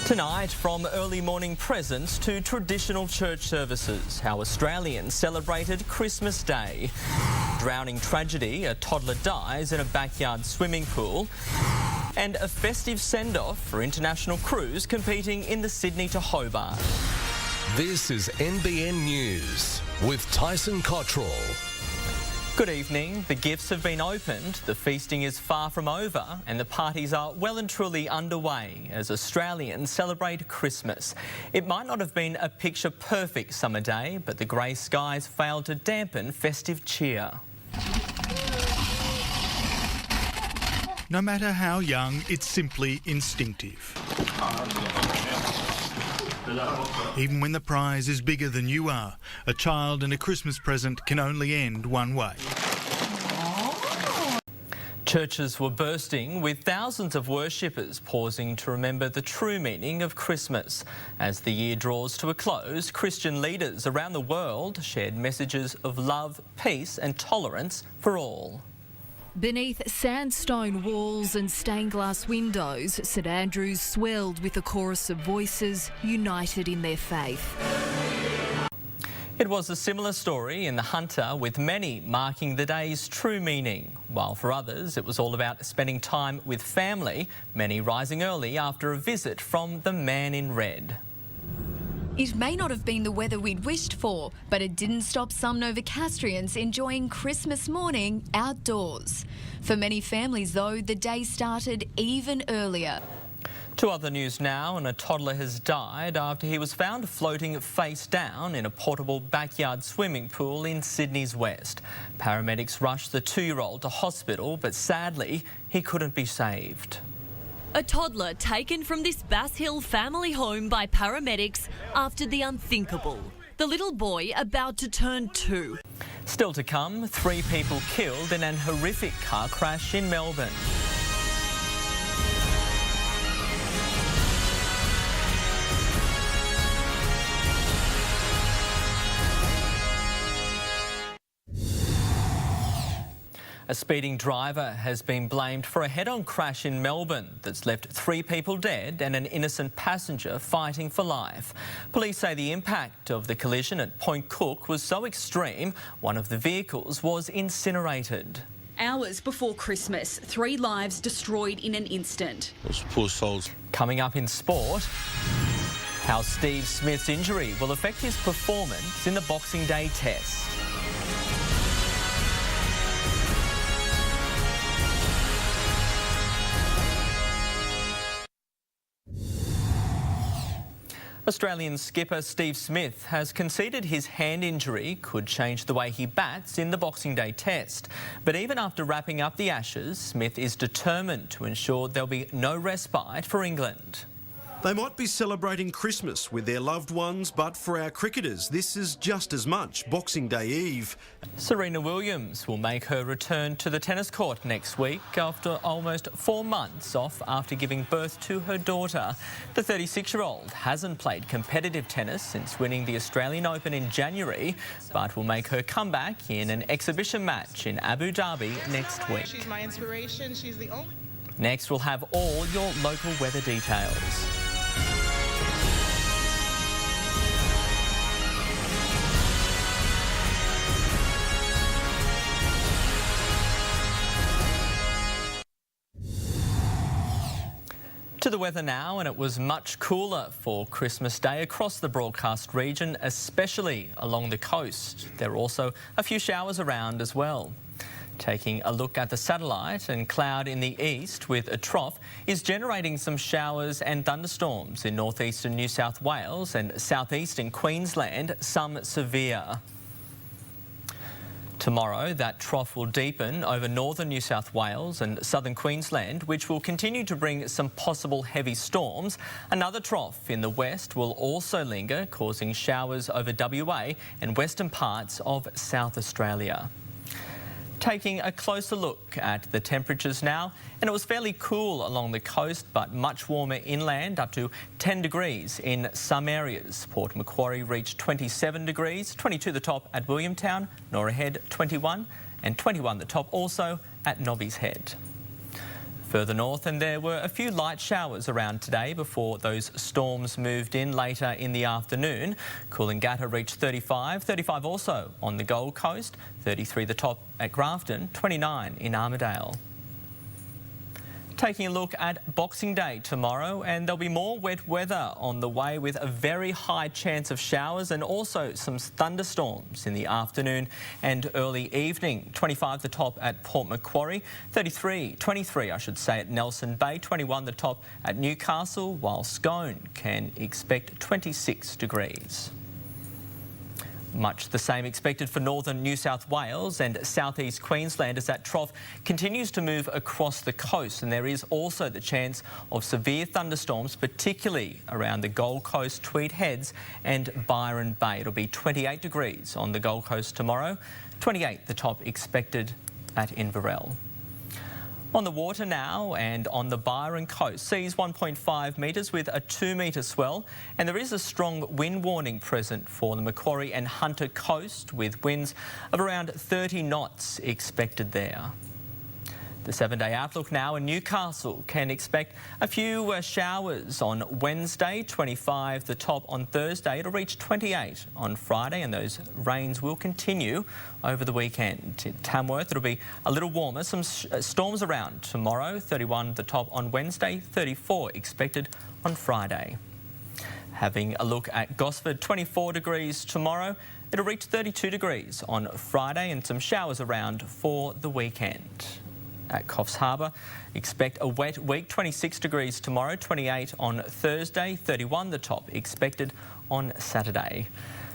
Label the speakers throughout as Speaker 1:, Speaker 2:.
Speaker 1: Tonight, from early morning presents to traditional church services, how Australians celebrated Christmas Day. Drowning tragedy, a toddler dies in a backyard swimming pool. And a festive send-off for international crews competing in the Sydney to Hobart.
Speaker 2: This is NBN News with Tyson Cottrill.
Speaker 1: Good evening. The gifts have been opened, the feasting is far from over and the parties are well and truly underway as Australians celebrate Christmas. It might not have been a picture-perfect summer day, but the grey skies failed to dampen festive cheer.
Speaker 3: No matter how young, it's simply instinctive. Even when the prize is bigger than you are, a child and a Christmas present can only end one way.
Speaker 1: Churches were bursting with thousands of worshippers pausing to remember the true meaning of Christmas. As the year draws to a close, Christian leaders around the world shared messages of love, peace and tolerance for all.
Speaker 4: Beneath sandstone walls and stained glass windows, St Andrews swelled with a chorus of voices united in their faith.
Speaker 1: It was a similar story in the Hunter, with many marking the day's true meaning, while for others it was all about spending time with family, many rising early after a visit from the man in red.
Speaker 5: It may not have been the weather we'd wished for, but it didn't stop some Novocastrians enjoying Christmas morning outdoors. For many families, though, the day started even earlier.
Speaker 1: To other news now, and a toddler has died after he was found floating face down in a portable backyard swimming pool in Sydney's west. Paramedics rushed the 2-year-old to hospital, but sadly, he couldn't be saved.
Speaker 6: A toddler taken from this Bass Hill family home by paramedics after the unthinkable. The little boy about to turn 2.
Speaker 1: Still to come, 3 people killed in an horrific car crash in Melbourne. A speeding driver has been blamed for a head-on crash in Melbourne that's left 3 people dead and an innocent passenger fighting for life. Police say the impact of the collision at Point Cook was so extreme, one of the vehicles was incinerated.
Speaker 7: Hours before Christmas, 3 lives destroyed in an instant.
Speaker 8: Those poor souls.
Speaker 1: Coming up in sport, how Steve Smith's injury will affect his performance in the Boxing Day test. Australian skipper Steve Smith has conceded his hand injury could change the way he bats in the Boxing Day test. But even after wrapping up the Ashes, Smith is determined to ensure there'll be no respite for England.
Speaker 9: They might be celebrating Christmas with their loved ones, but for our cricketers, this is just as much Boxing Day Eve.
Speaker 1: Serena Williams will make her return to the tennis court next week after almost 4 months off after giving birth to her daughter. The 36-year-old hasn't played competitive tennis since winning the Australian Open in January, but will make her comeback in an exhibition match in Abu Dhabi next week.
Speaker 10: She's my inspiration. She's the only...
Speaker 1: Next, we'll have all your local weather details. To the weather now, and it was much cooler for Christmas Day across the broadcast region, especially along the coast. There were also a few showers around as well. Taking a look at the satellite, and cloud in the east with a trough is generating some showers and thunderstorms in northeastern New South Wales and southeastern Queensland, some severe. Tomorrow, that trough will deepen over northern New South Wales and southern Queensland, which will continue to bring some possible heavy storms. Another trough in the west will also linger, causing showers over WA and western parts of South Australia. Taking a closer look at the temperatures now, and it was fairly cool along the coast but much warmer inland, up to 10 degrees in some areas. Port Macquarie reached 27 degrees, 22 the top at Williamtown, Norah Head 21 and 21 the top also at Nobby's Head. Further north, and there were a few light showers around today before those storms moved in later in the afternoon. Coolangatta reached 35, 35 also on the Gold Coast, 33 the top at Grafton, 29 in Armidale. Taking a look at Boxing Day tomorrow, and there'll be more wet weather on the way with a very high chance of showers and also some thunderstorms in the afternoon and early evening. 25 the top at Port Macquarie, 23 I should say at Nelson Bay, 21 the top at Newcastle, while Scone can expect 26 degrees. Much the same expected for northern New South Wales and southeast Queensland as that trough continues to move across the coast, and there is also the chance of severe thunderstorms, particularly around the Gold Coast, Tweed Heads and Byron Bay. It'll be 28 degrees on the Gold Coast tomorrow, 28 the top expected at Inverell. On the water now, and on the Byron coast, seas 1.5 metres with a 2-metre swell, and there is a strong wind warning present for the Macquarie and Hunter coast with winds of around 30 knots expected there. The 7-day outlook now, in Newcastle can expect a few showers on Wednesday, 25 the top on Thursday. It'll reach 28 on Friday, and those rains will continue over the weekend. In Tamworth, it'll be a little warmer. Some storms around tomorrow, 31 the top on Wednesday, 34 expected on Friday. Having a look at Gosford, 24 degrees tomorrow. It'll reach 32 degrees on Friday, and some showers around for the weekend. At Coffs Harbour, expect a wet week, 26 degrees tomorrow, 28 on Thursday, 31 the top expected on Saturday.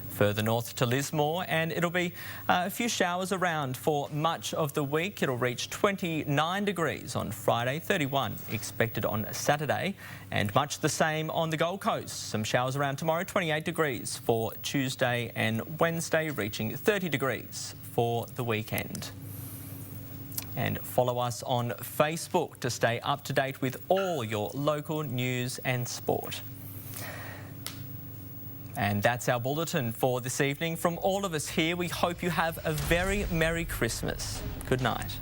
Speaker 1: Further north to Lismore, and it'll be a few showers around for much of the week. It'll reach 29 degrees on Friday, 31 expected on Saturday, and much the same on the Gold Coast. Some showers around tomorrow, 28 degrees for Tuesday and Wednesday, reaching 30 degrees for the weekend. And follow us on Facebook to stay up to date with all your local news and sport. And that's our bulletin for this evening. From all of us here, we hope you have a very Merry Christmas. Good night.